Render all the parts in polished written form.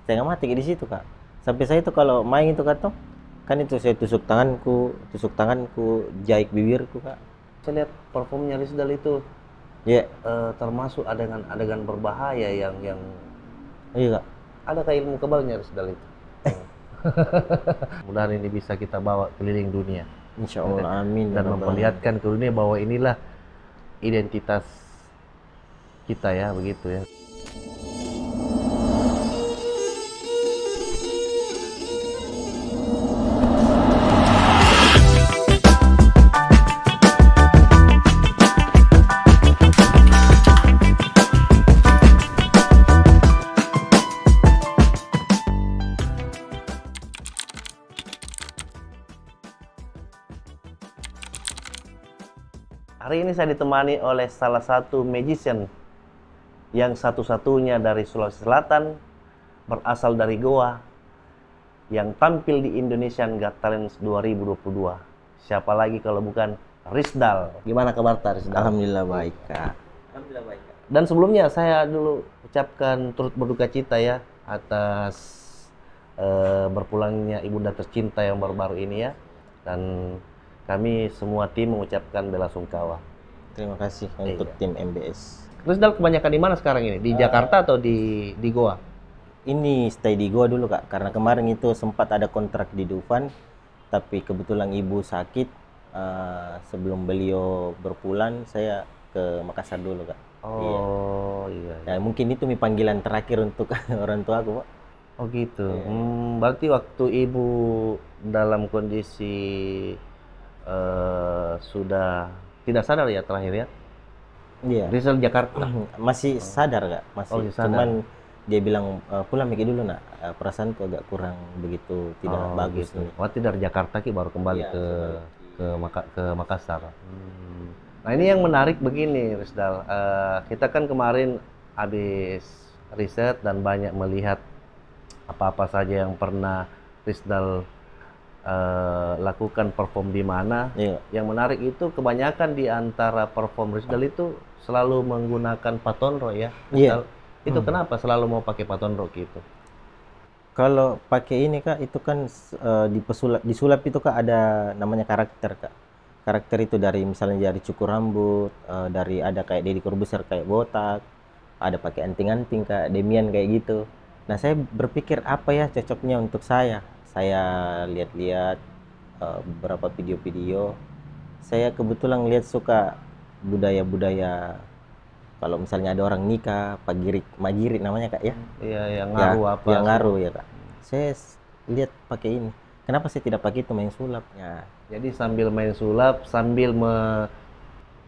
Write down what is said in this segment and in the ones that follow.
setengah mati di situ kak. Sampai saya itu kalau main itu kak toh, kan itu saya tusuk tanganku, jahit bibirku kak. Saya lihat performnya Rizal itu Ya, termasuk adegan berbahaya yang iya kak. ada kayak ilmu kebalnya Rizal itu. Mudah-mudahan ini bisa kita bawa keliling dunia Insya Allah, amin. dan memperlihatkan ke dunia bahwa inilah identitas kita ya, begitu ya. Hari ini saya ditemani oleh salah satu magician yang satu-satunya dari Sulawesi Selatan, berasal dari Goa, yang tampil di Indonesian Got Talent 2022. Siapa lagi kalau bukan Rizal. Gimana kabar Rizal? Alhamdulillah baik kak. Alhamdulillah baik kak. Dan sebelumnya saya dulu ucapkan turut berduka cita ya atas berpulangnya ibunda tercinta yang baru-baru ini ya. Dan kami semua tim mengucapkan bela sungkawa. Terima kasih untuk tim MBS. Rizal kebanyakan di mana sekarang ini? Di Jakarta atau di Goa? Ini stay di Goa dulu kak, karena kemarin itu sempat ada kontrak di Dufan, tapi kebetulan ibu sakit. Sebelum beliau berpulang, saya ke Makassar dulu kak. Oh iya. Ya, mungkin itu panggilan terakhir untuk orang tua aku pak. Oh gitu. Berarti waktu ibu dalam kondisi sudah tidak sadar ya terakhir ya? Iya. Rizal Jakarta. Masih sadar kak, masih. sadar. Cuman dia bilang pulang mikir dulu nak, perasaanku agak kurang begitu tidak bagus gitu. nih. Waktu dari Jakarta ki baru kembali Iya, ke Makassar. Nah ini yang menarik begini Rizal. Kita kan kemarin habis riset dan banyak melihat apa-apa saja yang pernah Rizal lakukan perform di mana. Iya. Yang menarik itu kebanyakan di antara perform Rizal itu selalu menggunakan patonro ya. Iya. Itu kenapa selalu mau pakai patonro gitu? Kalau pakai ini kak, itu kan di sulap itu kak ada namanya karakter kak. Karakter itu dari misalnya dari cukur rambut, dari ada kayak Deddy Corbuzier kayak botak, ada pakai anting-anting kak, Demian kayak gitu. Nah saya berpikir apa ya cocoknya untuk saya. Saya lihat-lihat beberapa video-video. Saya kebetulan lihat suka budaya-budaya. Kalau misalnya ada orang nikah, magirit namanya kak ya. Iya, yang ngaruh ya, apa? Yang ngaruh ya kak. Saya lihat pakai ini. Kenapa saya tidak pakai itu main sulap? Ya. Jadi sambil main sulap, sambil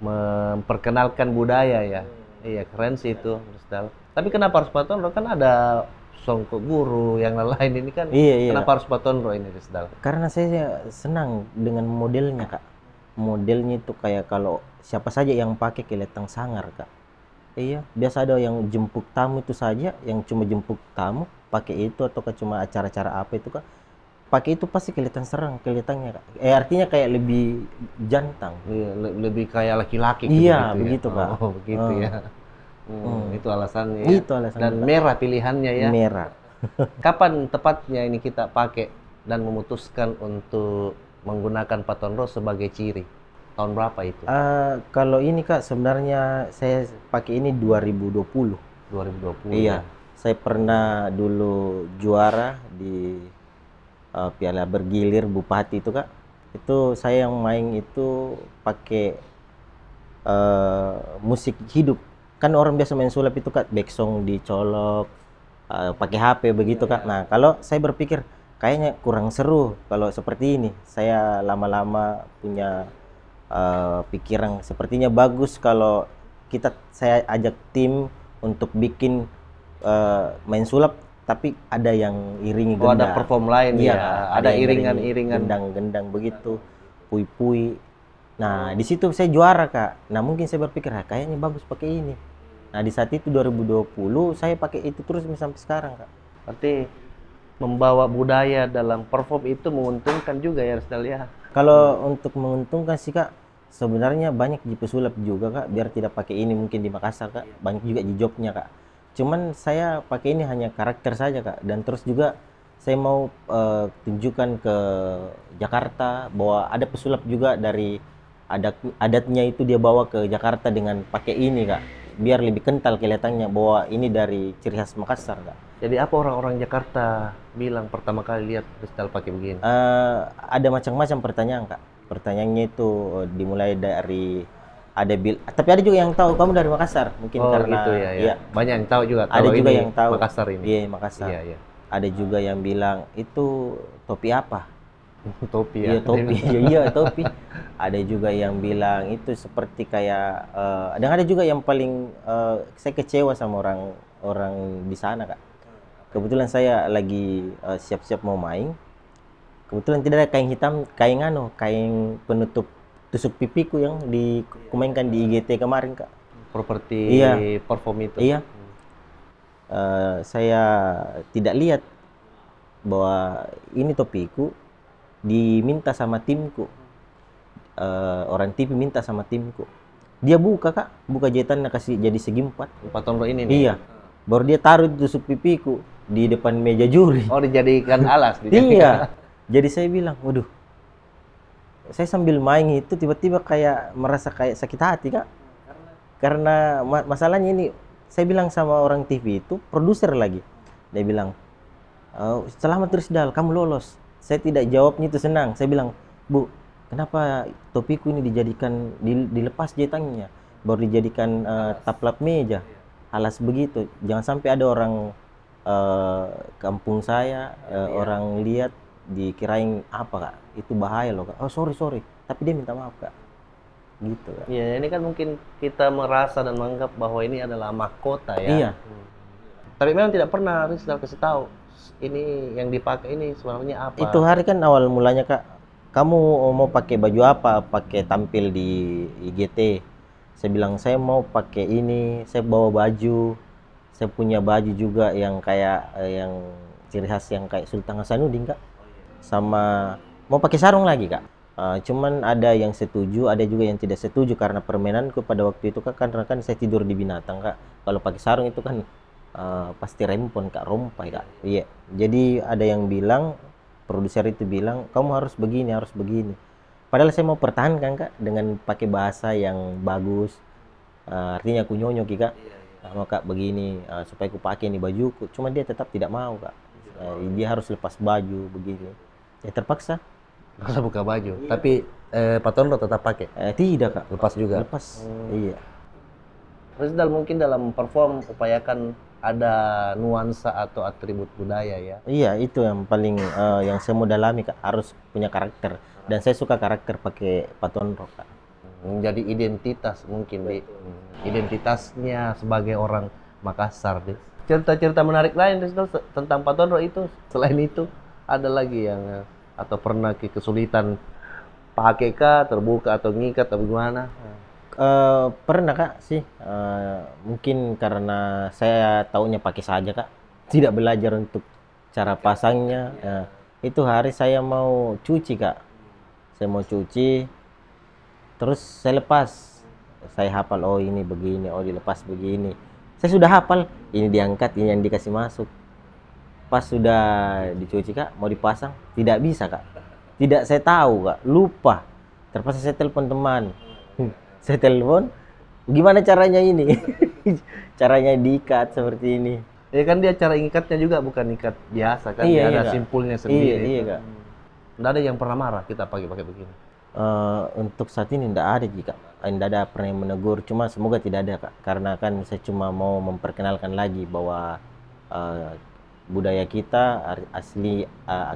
memperkenalkan budaya ya. Iya keren sih itu, Rizal. Tapi kenapa harus patonro? Kan ada Songko Guru yang lain ini kan. Iya. Kenapa harus patonro ini Rizal? Karena saya senang dengan modelnya kak. Modelnya itu kayak kalau siapa saja yang pakai kelihatan sangar kak. Iya, biasa ada yang jemput tamu itu saja, yang cuma jemput tamu pakai itu atau cuma acara-acara apa itu kak. Pakai itu pasti kelihatan serang kelihatannya kak. Artinya kayak lebih jantan. Iya, lebih kayak laki-laki. Iya, begitu ya? kak. Oh, begitu ya. Itu alasannya. Itu alasannya. Dan merah pilihannya ya. Merah. Kapan tepatnya ini kita pakai dan memutuskan untuk menggunakan patonro sebagai ciri? Tahun berapa itu? Kalau ini kak sebenarnya saya pakai ini 2020. 2020. Iya. Saya pernah dulu juara di Piala Bergilir Bupati itu kak. Itu saya yang main itu pakai musik hidup. Kan orang biasa main sulap itu kak back song dicolok, pakai HP begitu kak. Nah kalau saya berpikir kayaknya kurang seru kalau seperti ini. Saya lama-lama punya pikiran sepertinya bagus kalau saya ajak tim untuk bikin main sulap tapi ada yang iringi gendang. Ada perform lain iya, ya. Ada iringan-iringan gendang-gendang begitu, pui-pui. Nah, di situ saya juara kak. Nah mungkin saya berpikir kayaknya bagus pakai ini. Nah di saat itu 2020 saya pakai itu terus sampai sekarang kak. Berarti membawa budaya dalam perform itu menguntungkan juga ya Rizal ya. Kalau untuk menguntungkan sih kak, sebenarnya banyak di pesulap juga kak, biar tidak pakai ini mungkin di Makassar kak, banyak juga di Jogja kak. Cuman saya pakai ini hanya karakter saja Kak, dan terus juga saya mau tunjukkan ke Jakarta bahwa ada pesulap juga dari adatnya itu dia bawa ke Jakarta dengan pakai ini Kak, biar lebih kental kelihatannya bahwa ini dari ciri khas Makassar Kak. Jadi apa orang-orang Jakarta bilang pertama kali lihat Rizal pakai begini? Ada macam-macam pertanyaan Kak. Pertanyaannya itu dimulai dari tapi ada juga yang tahu kamu dari Makassar mungkin, Oh karena gitu ya, ya. ya Banyak yang tahu juga ada kalau juga ini yang tahu Makassar ini. iya Makassar. Iya, iya. Ada juga yang bilang itu topi apa. Topi Iya ya. topi. Iya topi. Ada juga yang bilang itu seperti kayak dan ada juga yang paling saya kecewa sama orang di sana Kak. Kebetulan saya lagi siap-siap mau main. Kebetulan tidak ada kain hitam, kain penutup tusuk pipiku yang dikumainkan di IGT kemarin Kak. Properti Iya. perform itu. Iya. Saya tidak lihat bahwa ini topiku diminta sama timku. Orang TV minta sama timku. Dia buka Kak, buka jahitannya kasih jadi segi 4. Paton ini nih. Iya. Baru dia taruh di tusuk pipiku di depan meja juri. Oh, dijadikan alas. Iya. Jadi saya bilang, waduh. Saya sambil main itu tiba-tiba kayak merasa kayak sakit hati Kak. Karena masalahnya ini, saya bilang sama orang TV itu, produser lagi. Dia bilang, selamat Rizal, kamu lolos. Saya tidak jawabnya itu senang. Saya bilang, Bu, kenapa topiku ini dijadikan, dilepas jahitannya, baru dijadikan taplap meja, alas begitu. Jangan sampai ada orang kampung saya, orang lihat dikirain apa Kak, itu bahaya loh Kak. Oh sorry, tapi dia minta maaf Kak, gitu Kak. Iya, ini kan mungkin kita merasa dan menganggap bahwa ini adalah mahkota ya. Iya. Tapi memang tidak pernah Rizal kasih tahu ini yang dipakai ini sebenarnya apa. Itu hari kan awal mulanya Kak, kamu mau pakai baju apa, pakai tampil di IGT. Saya bilang saya mau pakai ini, saya bawa baju, saya punya baju juga yang kayak yang ciri khas yang kayak Sultan Hasanuddin Kak. Sama mau pakai sarung lagi Kak. Cuman ada yang setuju, ada juga yang tidak setuju karena permainanku pada waktu itu Kak, karena kan saya tidur di binatang Kak. Kalau pakai sarung itu kan pasti rempon Kak, rompai Kak. Iya. Jadi ada yang bilang, produser itu bilang kamu harus begini, harus begini. Padahal saya mau pertahankan Kak dengan pakai bahasa yang bagus. Artinya aku nyonyoki Kak. Mau Kak begini supaya aku pakai ini bajuku. Cuma dia tetap tidak mau Kak. Dia harus lepas baju begini. Ya terpaksa. Masa buka baju. Tapi Paton tetap pakai. Tidak Kak. Lepas juga. Lepas. Iya. Rizal mungkin dalam perform upayakan ada nuansa atau atribut budaya ya. Iya, itu yang paling yang saya mau dalami Kak, harus punya karakter. Dan saya suka karakter pakai Paton Rock Kak. Menjadi identitas mungkin di identitasnya sebagai orang Makassar deh. Cerita-cerita menarik lain Rizal tentang Paton Rock itu selain itu ada lagi yang atau pernah kesulitan pakai kah, terbuka atau ngikat atau gimana? Pernah Kak sih, mungkin karena saya taunya pakai saja Kak, tidak belajar untuk cara pasangnya. Itu hari saya mau cuci Kak, saya mau cuci, terus saya lepas, saya hafal oh ini begini, oh dilepas begini. Saya sudah hafal, ini diangkat, ini yang dikasih masuk. Pas sudah dicuci Kak, mau dipasang, tidak bisa Kak, tidak saya tahu Kak, lupa. Terpaksa saya telepon teman. Saya telepon, gimana caranya ini? Caranya diikat seperti ini. Ya kan dia cara ngikatnya juga bukan ikat biasa kan, Iya, dia ada Kak. simpulnya sendiri. Iya Kak. Nggak ada yang pernah marah kita pakai begini. Untuk saat ini tidak ada jika tidak ada pernah yang menegur, cuma semoga tidak ada Kak, karena kan saya cuma mau memperkenalkan lagi bahwa budaya kita asli,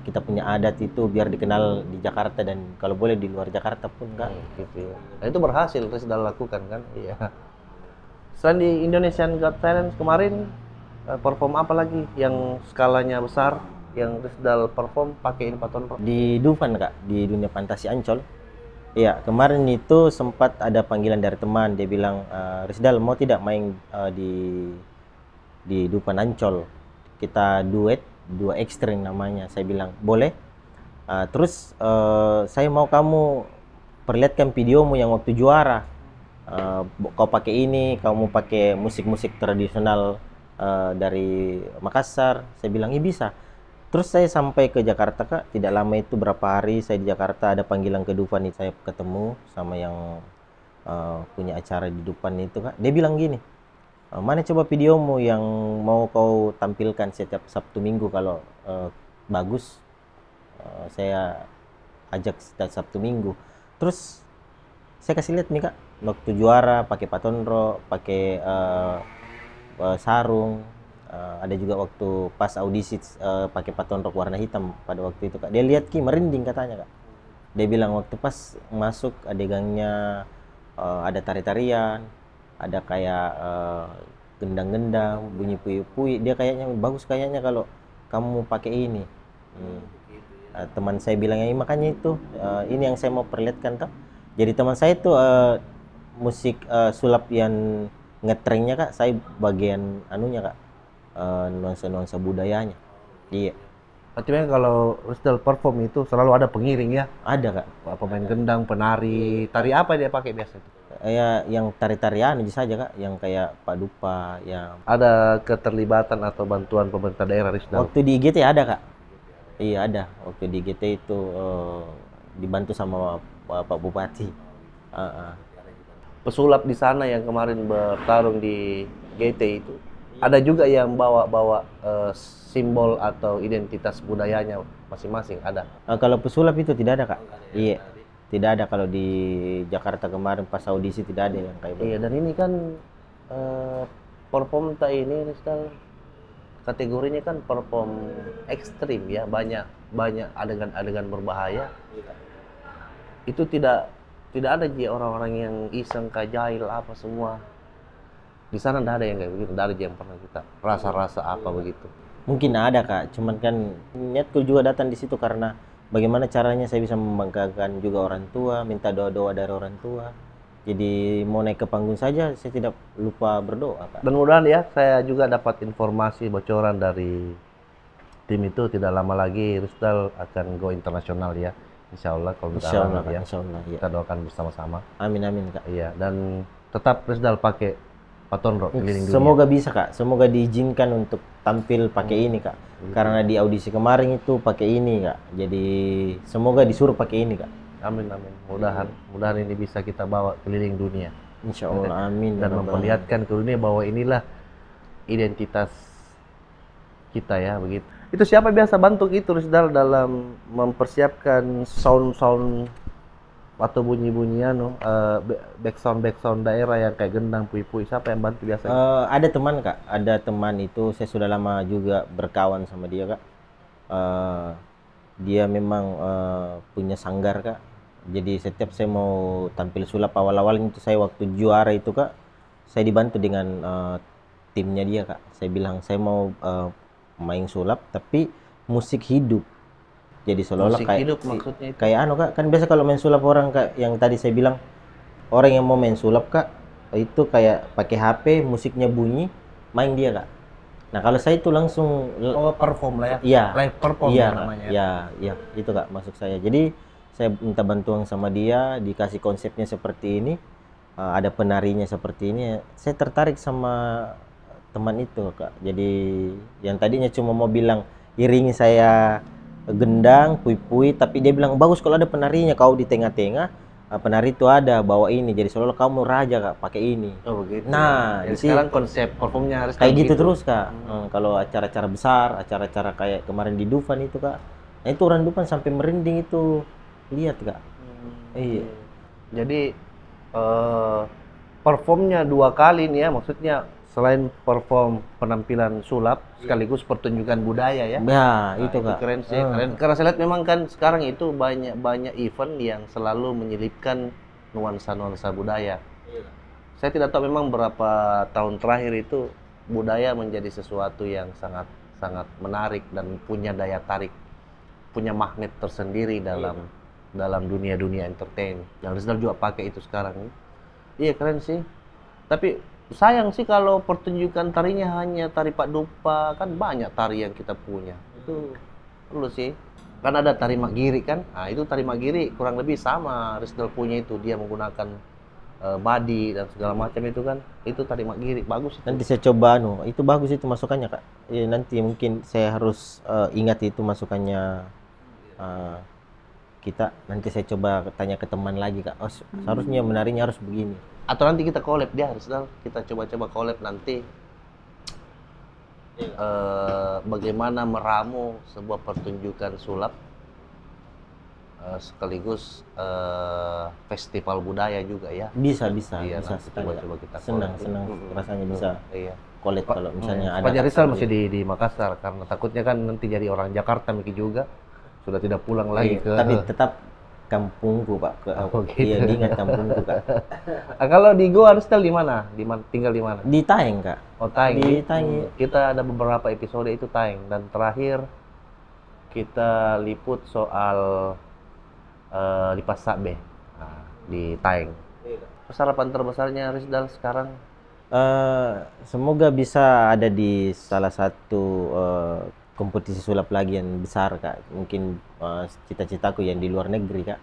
kita punya adat itu biar dikenal di Jakarta dan kalau boleh di luar Jakarta pun Kak. Gitu ya. Nah, itu berhasil Rizal lakukan kan? Iya. Selain di Indonesian Got Talent kemarin perform apa lagi yang skalanya besar yang Rizal perform pakai Paton Rock? Di Dufan Kak, di dunia fantasi Ancol. Iya, kemarin itu sempat ada panggilan dari teman, dia bilang, Rizal mau tidak main di Dufan Ancol, kita duet, dua ekstrim namanya. Saya bilang boleh. Terus saya mau kamu perlihatkan videomu yang waktu juara. Kau pakai ini, kamu pakai musik-musik tradisional dari Makassar. Saya bilang, iya bisa. Terus saya sampai ke Jakarta Kak, tidak lama itu berapa hari saya di Jakarta, ada panggilan ke Dufan nih, saya ketemu sama yang punya acara di Dufan itu Kak. Dia bilang gini, mana coba videomu yang mau kau tampilkan setiap Sabtu Minggu kalau bagus, saya ajak setiap Sabtu Minggu. Terus saya kasih lihat nih Kak, waktu juara pakai patonro, pakai sarung. Ada juga waktu pas audisi pakai paton rok warna hitam pada waktu itu Kak. Dia lihat Ki merinding katanya Kak. Dia bilang waktu pas masuk adegannya ada tari-tarian, ada kayak gendang-gendang, bunyi pui-pui. Dia kayaknya bagus kayaknya kalau kamu pakai ini. Teman saya bilang, ya makanya itu ini yang saya mau perlihatkan Kak. Jadi teman saya itu musik sulap yang ngetrengnya Kak, saya bagian anunya Kak, nuansa-nuansa budayanya. Iya. Berarti memang kalau Rusdal perform itu selalu ada pengiring ya? Ada Kak. Pemain gendang, penari, tari apa dia pakai biasa itu? Ya yang tari-tarian aja saja Kak, yang kayak Pak Dupa, yang Ada keterlibatan atau bantuan pemerintah daerah Rusdal? waktu di IGT ada Kak. Iya ada. Waktu di IGT itu dibantu sama Pak Bupati. Pesulap di sana yang kemarin bertarung di GT itu, ada juga yang bawa simbol atau identitas budayanya masing-masing, ada. Kalau pesulap itu tidak ada Kak. Iya. Tidak ada kalau di Jakarta kemarin pas audisi tidak ada yang kayak Iya, dan ini kan perform ini Rizal, kategorinya kan perform ekstrim ya, banyak adegan-adegan berbahaya. Itu tidak ada orang-orang yang iseng kajail apa semua. Di sana tidak ada yang kayak begitu, tidak ada yang pernah kita rasa-rasa apa begitu. Mungkin ada Kak, cuman kan niatku juga datang di situ karena bagaimana caranya saya bisa membanggakan juga orang tua, minta doa-doa dari orang tua. Jadi mau naik ke panggung saja saya tidak lupa berdoa Kak. Dan mudah-mudahan ya, saya juga dapat informasi bocoran dari tim itu tidak lama lagi Rusdal akan go internasional ya. Insya Allah kalau kita Insyaallah Kak, ya. insyaallah ya. Kita doakan bersama-sama. Amin amin Kak. Iya, dan tetap Rusdal pakai paton rok keliling dunia. Semoga bisa Kak, semoga diizinkan untuk tampil pakai ini Kak. Karena di audisi kemarin itu pakai ini Kak. Jadi semoga disuruh pakai ini Kak. Amin amin. Mudahan ini bisa kita bawa keliling dunia. Insya Allah amin. Dan memperlihatkan ke dunia bahwa inilah identitas kita ya begitu. Itu siapa biasa bantu itu Rusdal dalam mempersiapkan sound atau bunyi-bunyian backsound daerah yang kayak gendang, pui-pui, siapa yang bantu biasa? Ada teman Kak, ada teman itu saya sudah lama juga berkawan sama dia Kak. Dia memang punya sanggar Kak. Jadi setiap saya mau tampil sulap awal-awalnya itu saya waktu juara itu Kak, saya dibantu dengan timnya dia Kak. Saya bilang saya mau main sulap tapi musik hidup. Jadi seolah-olah kayak hidup maksudnya itu. Kayak anu Kak, kan biasa kalau main sulap orang Kak yang tadi saya bilang, orang yang mau main sulap Kak itu kayak pakai HP, musiknya bunyi, main dia Kak. Nah, kalau saya itu langsung perform lah ya. Iya. Live perform Iya, namanya. Iya, itu Kak maksud saya. Jadi saya minta bantuan sama dia, dikasih konsepnya seperti ini, ada penarinya seperti ini. Saya tertarik sama teman itu Kak. Jadi yang tadinya cuma mau bilang iringi saya gendang, pui-pui, tapi dia bilang bagus kalau ada penarinya, kau di tengah-tengah, penari itu ada bawa ini, jadi seolah-olah kamu raja Kak pakai ini. Oh begitu. Nah, jadi jadi sekarang konsep performnya harus kayak gitu terus Kak. Kalau acara-acara besar, acara-acara kayak kemarin di Dufan itu Kak, nah itu orang Dufan sampai merinding itu lihat Kak. Iya. Jadi performnya 2 kali nih ya, maksudnya selain perform penampilan sulap sekaligus pertunjukan budaya ya. Ya, itu Itu Kak. keren sih. Keren. Karena saya lihat memang kan sekarang itu banyak event yang selalu menyelipkan nuansa-nuansa budaya. Saya tidak tahu memang berapa tahun terakhir itu budaya menjadi sesuatu yang sangat menarik dan punya daya tarik, punya magnet tersendiri dalam dunia entertain. Yang Rizal juga pakai itu sekarang. Iya keren sih. Tapi sayang sih kalau pertunjukan tarinya hanya tari Pak Dupa, kan banyak tari yang kita punya. Itu perlu sih. Kan ada tari Mak Giri kan? Nah, itu tari Mak Giri kurang lebih sama Rizal punya itu. Dia menggunakan body dan segala macam itu kan, itu tadi Magiri bagus itu. Nanti saya coba itu bagus itu masukannya Kak. Ya, nanti mungkin saya harus ingat itu masukannya eh, kita. Nanti saya coba tanya ke teman lagi Kak. Oh, seharusnya menarinya harus begini. Atau nanti kita collab dia Rizal, kita coba-coba collab nanti bagaimana meramu sebuah pertunjukan sulap sekaligus festival budaya juga ya. Bisa Iya, bisa nanti sekali, Kak. coba-coba kita Senang collab. rasanya bisa Iya. collab kalau misalnya ada. Pak Rizal masih di Makassar karena takutnya kan nanti jadi orang Jakarta Miki juga sudah tidak pulang lagi Iya, ke. tapi tetap kampungku Pak. Oh, gitu. Iya, diingat kampungku Kak. Kalau di Goa Rizal di mana? Tinggal di mana? Di Taeng Kak. Oh, Taeng. Di Taeng. Kita ada beberapa episode itu Taeng dan terakhir kita liput soal Lipas Sabe di Taeng. Harapan terbesarnya Rizal sekarang? Semoga bisa ada di salah satu kompetisi sulap lagi yang besar Kak. Mungkin cita-citaku yang di luar negeri Kak.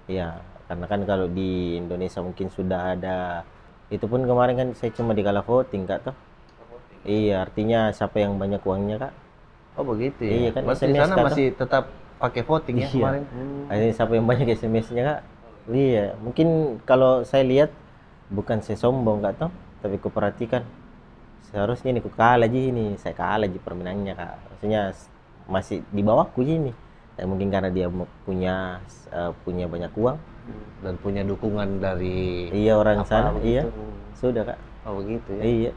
Iya, karena kan kalau di Indonesia mungkin sudah ada. Itu pun kemarin kan saya cuma di kala voting Kak toh. Iya, artinya siapa yang banyak uangnya Kak. Oh begitu ya. Iya kan, Berarti di SMS sana Kak, masih tetap pakai voting ya Iya. kemarin. Akhirnya siapa yang banyak SMS-nya Kak. Iya, mungkin kalau saya lihat bukan saya sombong Kak toh, tapi kuperhatikan seharusnya ini ku kalah aja ini, saya kalah aja permainannya Kak. Maksudnya masih di bawahku ini. Dan mungkin karena dia punya banyak uang Dan punya dukungan dari iya orang apa sana, begitu. iya. Sudah Kak. Oh begitu ya. Iya.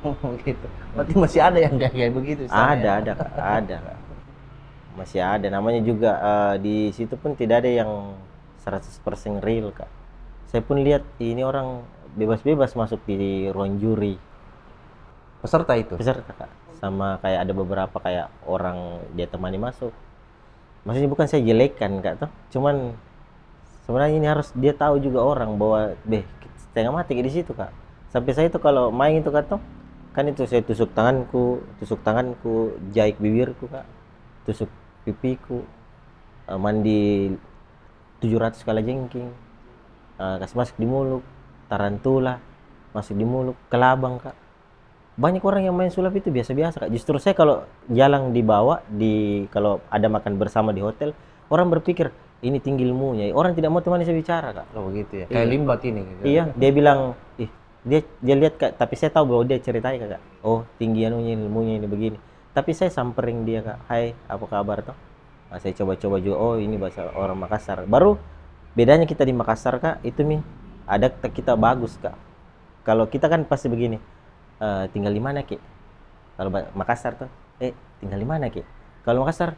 Oh begitu. Berarti masih ada yang kayak begitu. sana ya? Ada Kak, ada Kak. Masih ada, namanya juga di situ pun tidak ada yang 100% real Kak. Saya pun lihat ini orang bebas-bebas masuk di ruang juri. Peserta itu. Peserta Kak. Sama kayak ada beberapa kayak orang dia temani masuk. Maksudnya bukan saya jelekkan Kak toh, cuman sebenarnya ini harus dia tahu juga orang bahwa setengah mati di situ Kak. Sampai saya itu kalau main itu Kak toh, kan itu saya tusuk tanganku, jahit bibirku Kak, tusuk pipiku, mandi 700 kala jengking, kasih masuk di mulut, tarantula masuk di mulut, kelabang Kak. Banyak orang yang main sulap itu biasa-biasa Kak. Justru saya kalau jalan dibawa kalau ada makan bersama di hotel, orang berpikir ini tinggi ilmunya. Orang tidak mau temani saya bicara Kak. Oh begitu ya. Kayak limbat ini. Gitu. Iya, dia bilang, dia lihat Kak, tapi saya tahu bahwa dia ceritain Kak. Oh, tinggi ilmunya ini begini. Tapi saya samperin dia Kak. Hai, apa kabar toh? Nah, saya coba-coba juga. Oh, ini bahasa orang Makassar. Baru bedanya kita di Makassar Kak, itu ada kita bagus Kak. Kalau kita kan pasti begini. Tinggal di mana Ki? Kalau Makassar tuh, tinggal di mana Ki? Kalau Makassar,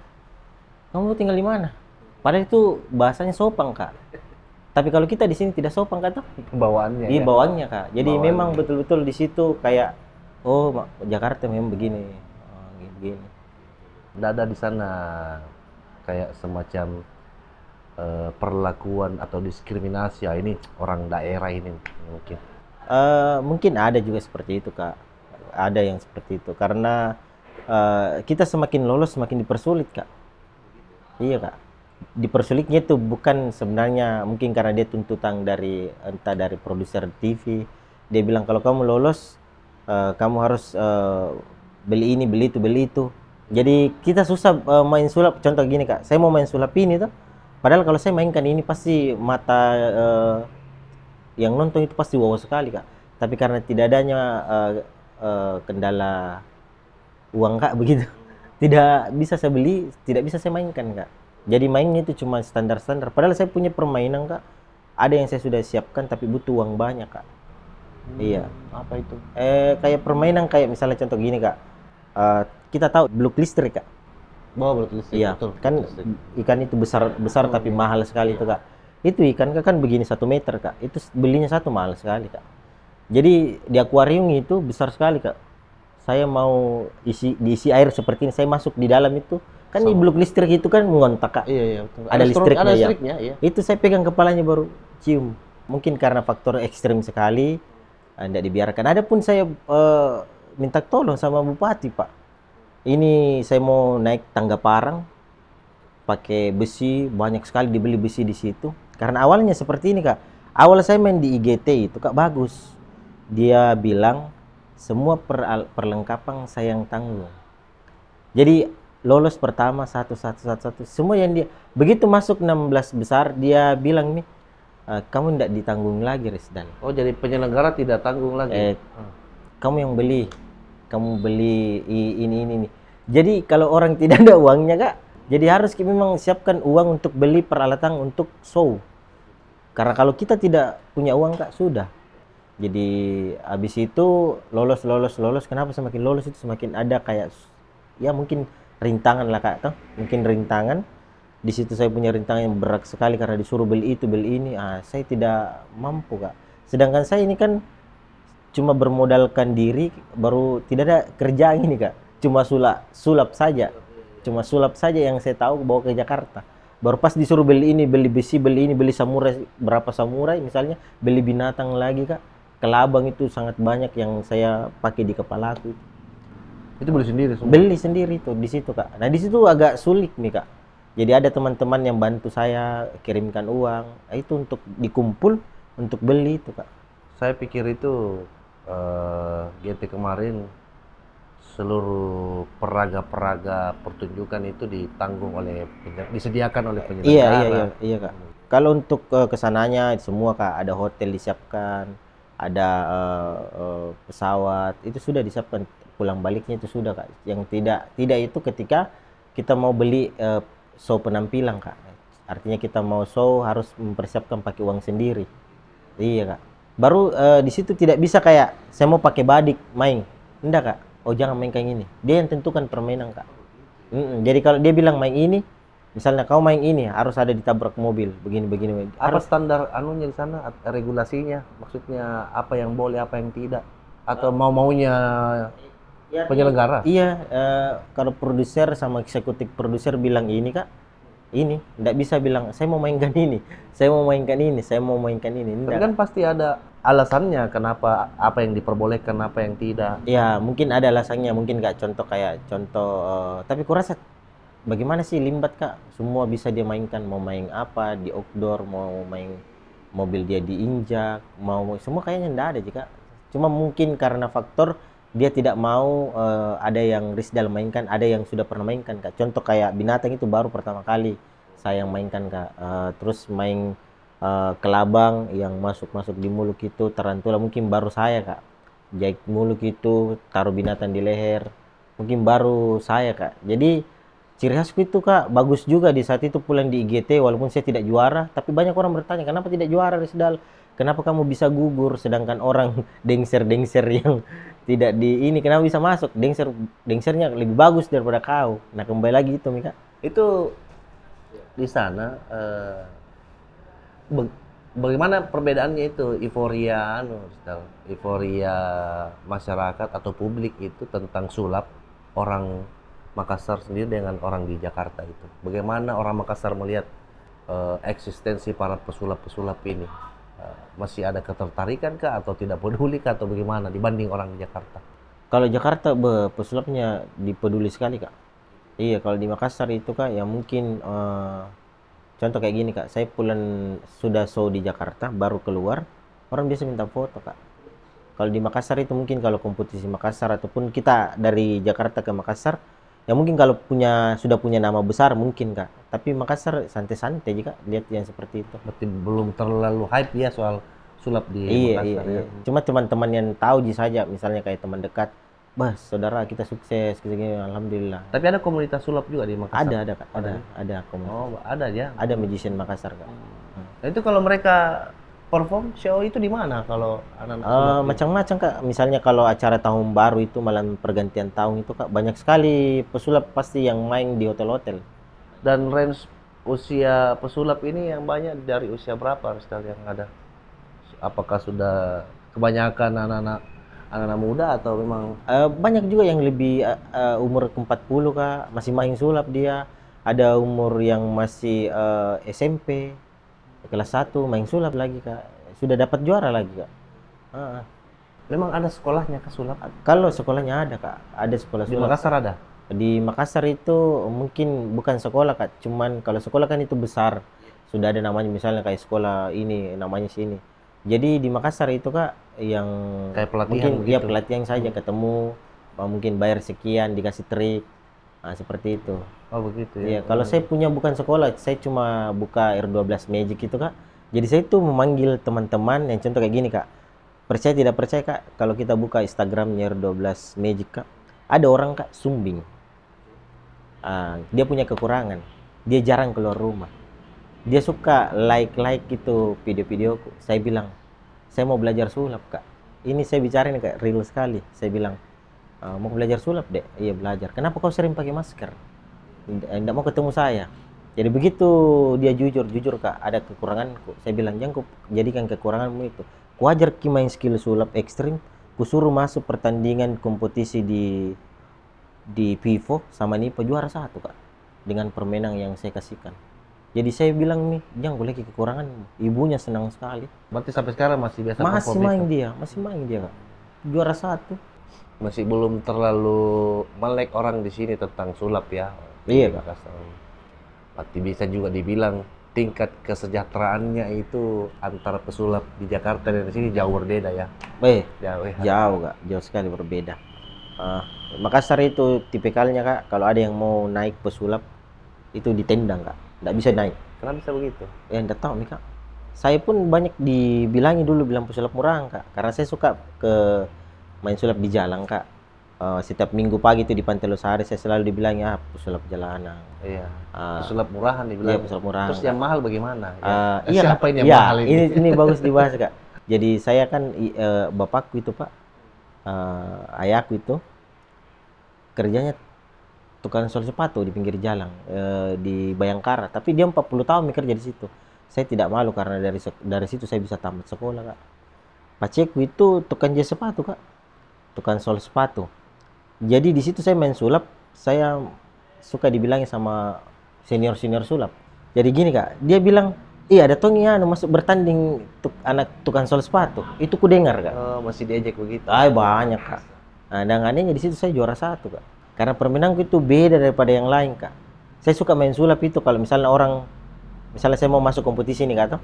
kamu tinggal di mana? Padahal itu bahasanya sopan Kak. Tapi kalau kita di sini tidak sopan Kak tuh. Bawaannya. Iya, ya? bawaannya Kak. Jadi Bawaannya. memang betul-betul di situ kayak Jakarta memang begini. Begini. Tidak ada di sana kayak semacam perlakuan atau diskriminasi. Ya, ini orang daerah ini mungkin. Mungkin ada juga seperti itu Kak. Ada yang seperti itu karena kita semakin lolos semakin dipersulit Kak. Iya Kak. Dipersulitnya itu bukan sebenarnya mungkin karena dia tuntutan entah dari produser TV. Dia bilang kalau kamu lolos kamu harus beli ini, beli itu. Jadi kita susah main sulap. Contoh gini Kak, saya mau main sulap ini tuh. Padahal kalau saya mainkan ini pasti mata yang nonton itu pasti wow sekali Kak. Tapi karena tidak adanya kendala uang Kak begitu, tidak bisa saya beli, tidak bisa saya mainkan Kak. Jadi mainnya itu cuma standar-standar. Padahal saya punya permainan Kak, ada yang saya sudah siapkan tapi butuh uang banyak Kak. Iya. Apa itu? Kayak permainan kayak misalnya contoh gini Kak, kita tahu bluk listrik Kak. Bawa betul. Iya, Betul. kan ikan itu besar tapi mahal sekali itu Kak. Itu ikan kan begini 1 meter Kak. Itu belinya satu mahal sekali Kak. Jadi di akuarium itu besar sekali Kak. Saya mau diisi air seperti ini, saya masuk di dalam itu. Kan di blok listrik itu kan ngontak Kak. Iya, betul. Ada listriknya, ada ya. listriknya, iya. Itu saya pegang kepalanya baru cium. Mungkin karena faktor ekstrim sekali, tidak dibiarkan. Ada pun saya minta tolong sama bupati Pak. Ini saya mau naik tangga parang, pakai besi banyak sekali dibeli besi di situ. Karena awalnya seperti ini Kak, Awal saya main di IGT itu Kak bagus. Dia bilang semua perlengkapan saya yang tanggung. Jadi lolos pertama satu. Semua yang dia begitu masuk 16 besar dia bilang nih kamu tidak ditanggung lagi Resdan. Oh, jadi penyelenggara tidak tanggung lagi. Kamu yang beli. Kamu beli ini. Jadi kalau orang tidak ada uangnya Kak, jadi harus kita memang siapkan uang untuk beli peralatan untuk show. Karena kalau kita tidak punya uang Kak, sudah. Jadi habis itu lolos. Kenapa semakin lolos itu semakin ada kayak ya mungkin rintangan lah Kak, toh. Mungkin rintangan. Di situ saya punya rintangan yang berat sekali karena disuruh beli itu, beli ini. Saya tidak mampu Kak. Sedangkan saya ini kan cuma bermodalkan diri, baru tidak ada kerjaan ini Kak. Cuma sulap saja. Cuma sulap saja yang saya tahu bawa ke Jakarta. Baru pas disuruh beli ini, beli besi, beli ini, beli samurai, berapa samurai misalnya, beli binatang lagi Kak. Kelabang itu sangat banyak yang saya pakai di kepalaku. Itu beli sendiri semua? Beli sendiri tuh di situ Kak. Nah di situ agak sulit nih Kak. Jadi ada teman-teman yang bantu saya kirimkan uang. Itu untuk dikumpul untuk beli itu Kak. Saya pikir itu GT kemarin seluruh peraga-peraga pertunjukan itu ditanggung oleh disediakan oleh penyelenggara. Iya Kak. Kalau untuk kesananya semua Kak, ada hotel disiapkan, ada pesawat itu sudah disiapkan, pulang baliknya itu sudah Kak. Yang tidak itu ketika kita mau beli show penampilan Kak. Artinya kita mau show harus mempersiapkan pakai uang sendiri. Iya Kak. Baru di situ tidak bisa kayak saya mau pakai badik main. Enggak Kak. Oh jangan main kayak gini. Dia yang tentukan permainan Kak. Jadi kalau dia bilang main ini, misalnya kau main ini harus ada ditabrak mobil begini. Apa standar anunya di sana, regulasinya? Maksudnya apa yang boleh, apa yang tidak? Atau maunya penyelenggara? Iya, kalau produser sama eksekutif produser bilang ini Kak, ini tidak bisa bilang saya mau mainkan ini, saya mau mainkan ini. Tapi kan pasti ada alasannya kenapa apa yang diperbolehkan, apa yang tidak. Ya mungkin ada alasannya, mungkin Kak, tapi kurasa bagaimana sih Limbat Kak, semua bisa dia mainkan, mau main apa di outdoor, mau main mobil dia diinjak, mau semua kayaknya enggak ada Kak. Cuma mungkin karena faktor dia tidak mau ada yang Rizal mainkan, ada yang sudah pernah mainkan Kak. Contoh kayak binatang itu baru pertama kali saya yang mainkan Kak. Terus main kelabang yang masuk di mulut itu, tarantula mungkin baru saya Kak. Jahit mulut itu, taruh binatang di leher, mungkin baru saya Kak. Jadi ciri khasku itu Kak bagus juga di saat itu pulang di IGT, walaupun saya tidak juara, tapi banyak orang bertanya kenapa tidak juara Rizal? Kenapa kamu bisa gugur sedangkan orang dengser yang tidak di ini kenapa bisa masuk? Dengsernya lebih bagus daripada kau. Nah, kembali lagi itu Mika. Itu di sana bagaimana perbedaannya itu, euforia masyarakat atau publik itu tentang sulap orang Makassar sendiri dengan orang di Jakarta itu? Bagaimana orang Makassar melihat eksistensi para pesulap-pesulap ini? Masih ada ketertarikan kah atau tidak peduli kah atau bagaimana dibanding orang di Jakarta? Kalau Jakarta pesulapnya dipeduli sekali Kak. Iya, kalau di Makassar itu Kak ya mungkin contoh kayak gini Kak, saya sudah show di Jakarta baru keluar, orang biasa minta foto Kak. Kalau di Makassar itu mungkin kalau kompetisi Makassar ataupun kita dari Jakarta ke Makassar, ya mungkin kalau sudah punya nama besar mungkin Kak. Tapi Makassar santai-santai juga lihat yang seperti itu. Berarti belum terlalu hype ya soal sulap di Makassar. Iya. Cuma teman-teman yang tahu saja, misalnya kayak teman dekat, Mas, saudara kita sukses, gini, alhamdulillah. Tapi ada komunitas sulap juga di Makassar? Ada Kak. Ada komunitas. Oh, ada ya? Ada magician Makassar Kak. Nah, itu kalau mereka perform show itu di mana kalau anak-anak macam-macam Kak. Misalnya kalau acara tahun baru itu malam pergantian tahun itu Kak, banyak sekali pesulap pasti yang main di hotel-hotel. Dan range usia pesulap ini yang banyak dari usia berapa Rizal yang ada? Apakah sudah kebanyakan anak-anak muda atau memang banyak juga yang lebih umur ke 40 Kak, masih main sulap dia. Ada umur yang masih SMP kelas 1 main sulap lagi Kak. Sudah dapat juara lagi Kak. Memang ada sekolahnya ke sulap? Kalau sekolahnya ada Kak, ada sekolah sulap. Di Makassar ada? Di Makassar itu mungkin bukan sekolah Kak, cuman kalau sekolah kan itu besar. sudah ada namanya, misalnya kayak sekolah ini namanya sini. Jadi di Makassar itu Kak yang Kayak pelatihan mungkin ya begitu. pelatihan saja ketemu, mungkin bayar sekian dikasih trik, nah, seperti itu. Oh begitu ya. Iya, kalau saya punya bukan sekolah, saya cuma buka R12 Magic itu Kak. Jadi saya itu memanggil teman-teman yang contoh kayak gini Kak. Percaya tidak percaya Kak, kalau kita buka Instagramnya R12 Magic Kak, ada orang Kak sumbing. Dia punya kekurangan, dia jarang keluar rumah. Dia suka like gitu video-videoku. Saya bilang, saya mau belajar sulap Kak. Ini saya bicara ini Kak, real sekali. Saya bilang, mau belajar sulap dek? Iya belajar. Kenapa kau sering pakai masker? Tidak mau ketemu saya. Jadi begitu dia jujur Kak, ada kekuranganku. Saya bilang, jangan kau jadikan kekuranganmu itu. Ku ajar ki main skill sulap ekstrim, ku suruh masuk pertandingan kompetisi di Vivo sama Nipo juara 1 Kak. Dengan permainan yang saya kasihkan. Jadi saya bilang nih, jangan boleh kekuranganmu. Ibunya senang sekali. Berarti sampai sekarang masih biasa Masih perform main itu? dia, masih main dia Kak. Juara 1. Masih belum terlalu melek orang di sini tentang sulap ya. Iya, Di Kak. Makassar. Berarti bisa juga dibilang tingkat kesejahteraannya itu antara pesulap di Jakarta dan di sini jauh berbeda ya. Jauh ya. Jauh Kak, jauh sekali berbeda. Makassar itu tipikalnya Kak, kalau ada yang mau naik pesulap itu ditendang Kak, nggak bisa naik. Kenapa bisa begitu? Ya nggak tahu nih Kak. Saya pun banyak dibilangi dulu bilang pesulap murahan Kak, karena saya suka ke main sulap di jalan Kak. Setiap minggu pagi itu di Pantai Losari saya selalu dibilang ya pesulap jalanan. Iya. Ah, Pesulap murahan Iya dibilang. pesulap murahan. Terus Kak. yang mahal bagaimana? Ya. Iya Siapa Kak. ini yang Iya, mahal ini? ini bagus dibahas Kak. Jadi saya kan bapakku itu Pak, ayahku itu kerjanya tukang sol sepatu di pinggir jalan di Bayangkara, tapi dia 40 tahun kerja di situ. Saya tidak malu karena dari situ saya bisa tamat sekolah Kak. Paceku itu tukang jas sepatu Kak, tukang sol sepatu. Jadi di situ saya main sulap, saya suka dibilangin sama senior sulap. Jadi gini Kak, dia bilang, iya ada Tong ya masuk bertanding anak tukang sol sepatu. Itu ku dengar Kak. Oh, masih diejek begitu. Banyak Kak. Nah, dan anehnya di situ saya juara 1 Kak. Karena permainanku itu beda daripada yang lain Kak. Saya suka main sulap itu kalau misalnya orang, misalnya saya mau masuk kompetisi nih Kak,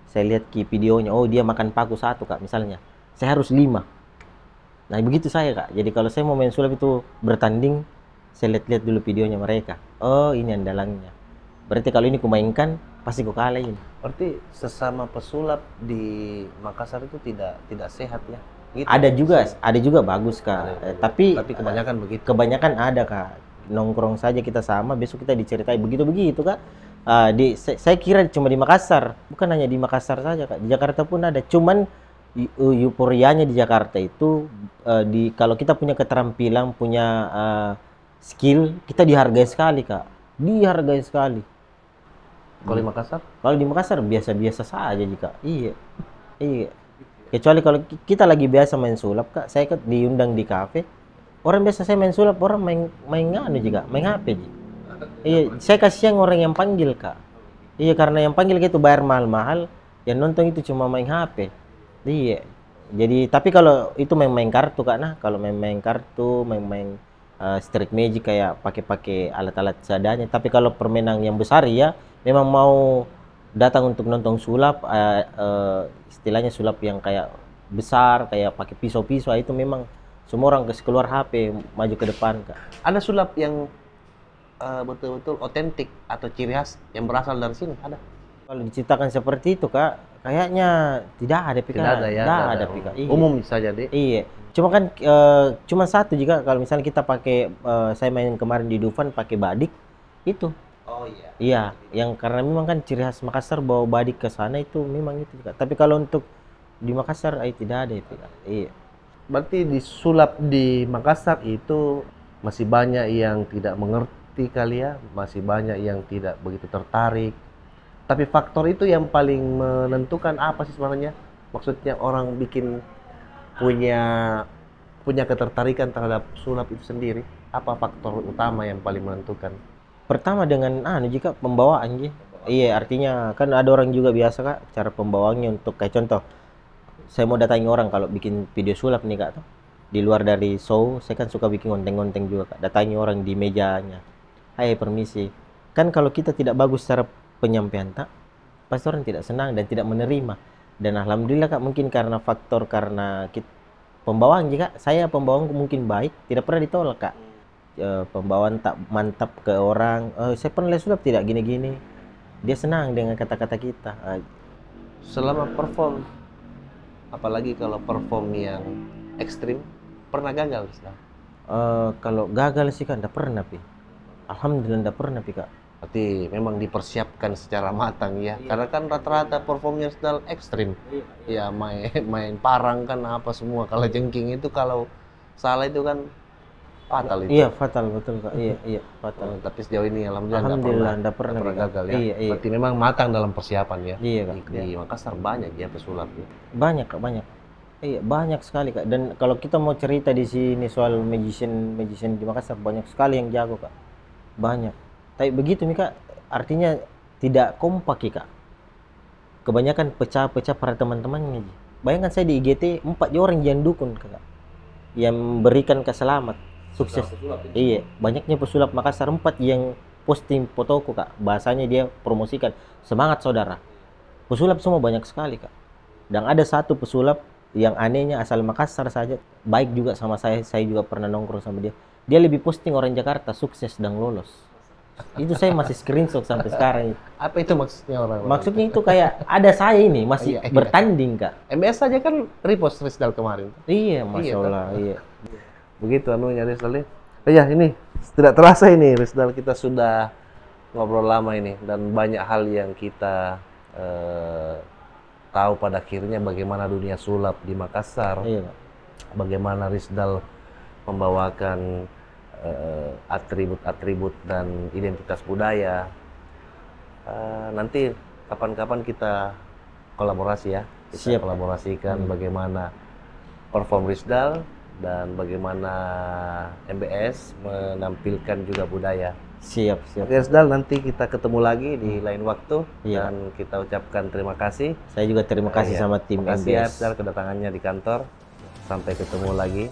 saya lihat ki videonya, oh dia makan paku 1 Kak misalnya. Saya harus 5. Nah begitu saya Kak. Jadi kalau saya mau main sulap itu bertanding, saya lihat-lihat dulu videonya mereka. Oh ini andalannya. Berarti kalau ini kumainkan, pasti ku kalahin. Berarti sesama pesulap di Makassar itu tidak sehat ya? Gitu. Ada juga bagus Kak. Tapi kebanyakan begitu. kebanyakan ada Kak. Nongkrong saja kita sama, besok kita diceritai begitu-begitu Kak. Saya kira cuma di Makassar, bukan hanya di Makassar saja Kak. Di Jakarta pun ada. Cuman euforianya di Jakarta itu kalau kita punya keterampilan, punya skill, kita dihargai sekali Kak. Dihargai sekali. Kalau di Makassar? Kalau di Makassar biasa-biasa saja jika. Iya. Kecuali kalau kita lagi biasa main sulap Kak, saya kan diundang di kafe. Orang biasa saya main sulap, orang main nganu juga, main HP ji. Iya, saya kasihan orang yang panggil Kak. Iya, karena yang panggil gitu bayar mahal-mahal, yang nonton itu cuma main HP. Iya. Jadi tapi kalau itu main-main kartu Kak, nah kalau main-main kartu, main-main street magic kayak pakai alat-alat seadanya. Tapi kalau permainan yang besar ya memang mau datang untuk nonton sulap, istilahnya sulap yang kayak besar, kayak pakai pisau-pisau, itu memang semua orang keluar HP maju ke depan Kak. Ada sulap yang betul-betul otentik atau ciri khas yang berasal dari sini? Ada? Kalau diceritakan seperti itu Kak, kayaknya tidak ada Pika. Tidak ada ya? Tidak ada Pika. Iya. Umum saja deh. Iya. Cuma kan cuma satu juga kalau misalnya kita pakai saya main kemarin di Dufan pakai badik itu. Oh iya. Iya, yang karena memang kan ciri khas Makassar bawa badik ke sana itu memang itu juga. Tapi kalau untuk di Makassar tidak ada itu Kak. Iya. Berarti di sulap di Makassar itu masih banyak yang tidak mengerti kali ya, masih banyak yang tidak begitu tertarik. Tapi faktor itu yang paling menentukan apa sih sebenarnya? Maksudnya orang bikin punya ketertarikan terhadap sulap itu sendiri. Apa faktor utama yang paling menentukan? Pertama dengan jika pembawaan Ji. Iya, artinya kan ada orang juga biasa Kak, cara pembawaannya untuk kayak contoh. Saya mau datangi orang kalau bikin video sulap nih Kak, di luar dari show, saya kan suka bikin konten-konten juga Kak. Datangi orang di mejanya. Hai, permisi. Kan kalau kita tidak bagus secara penyampaian tak, pasti orang tidak senang dan tidak menerima. Dan alhamdulillah Kak, mungkin karena faktor karena pembawaan juga, saya pembawaan mungkin baik, tidak pernah ditolak Kak. Pembawaan tak mantap ke orang, saya pernah lihat sulap tidak gini-gini, dia senang dengan kata-kata kita. Selama perform, apalagi kalau perform yang ekstrim, pernah gagal Rizal? Kalau gagal sih Kak, tidak pernah Pi. Alhamdulillah tidak pernah Pi Kak. Berarti memang dipersiapkan secara matang ya. Karena kan rata-rata performnya Rizal ekstrim. Ya main parang kan apa semua. Kalau jengking itu kalau salah itu kan fatal itu. Iya fatal, betul Kak. Iya fatal. Tapi sejauh ini Alhamdulillah tidak pernah gagal ya. Iya. Berarti memang matang dalam persiapan ya. Iya Kak. Di Makassar banyak ya pesulap ya. Banyak Kak, banyak. Iya banyak sekali Kak. Dan kalau kita mau cerita di sini soal magician di Makassar, banyak sekali yang jago Kak. Banyak. Tapi begitu nih Kak, artinya tidak kompak ya Kak. Kebanyakan pecah-pecah para teman-temannya. Bayangkan saya di IGT 4 orang yang dukun Kak, yang berikan keselamat, sukses. Iya, banyaknya pesulap Makassar 4 yang posting fotoku Kak. Bahasanya dia promosikan, semangat saudara. Pesulap semua banyak sekali Kak. Dan ada satu pesulap yang anehnya asal Makassar saja, baik juga sama saya juga pernah nongkrong sama dia. Dia lebih posting orang Jakarta sukses dan lolos. Itu saya masih screenshot sampai sekarang. Apa itu maksudnya orang? Maksudnya itu kayak ada saya ini masih bertanding Kak. MBS saja kan repost Rizal kemarin. Iya, Masya Allah. Iya. Begitu anunya Rizal. Ya ini tidak terasa ini Rizal, kita sudah ngobrol lama ini dan banyak hal yang kita tahu pada akhirnya bagaimana dunia sulap di Makassar. Iya, Bagaimana Rizal membawakan atribut-atribut dan identitas budaya. Nanti kapan-kapan kita kolaborasi ya. Kita Siap. kolaborasikan bagaimana perform Rizal dan bagaimana MBS menampilkan juga budaya. Siap. Oke Rizal, nanti kita ketemu lagi di lain waktu. Iya. Dan kita ucapkan terima kasih. Saya juga terima kasih sama tim Terima kasih ya MBS. Rizal kedatangannya di kantor. Sampai ketemu lagi.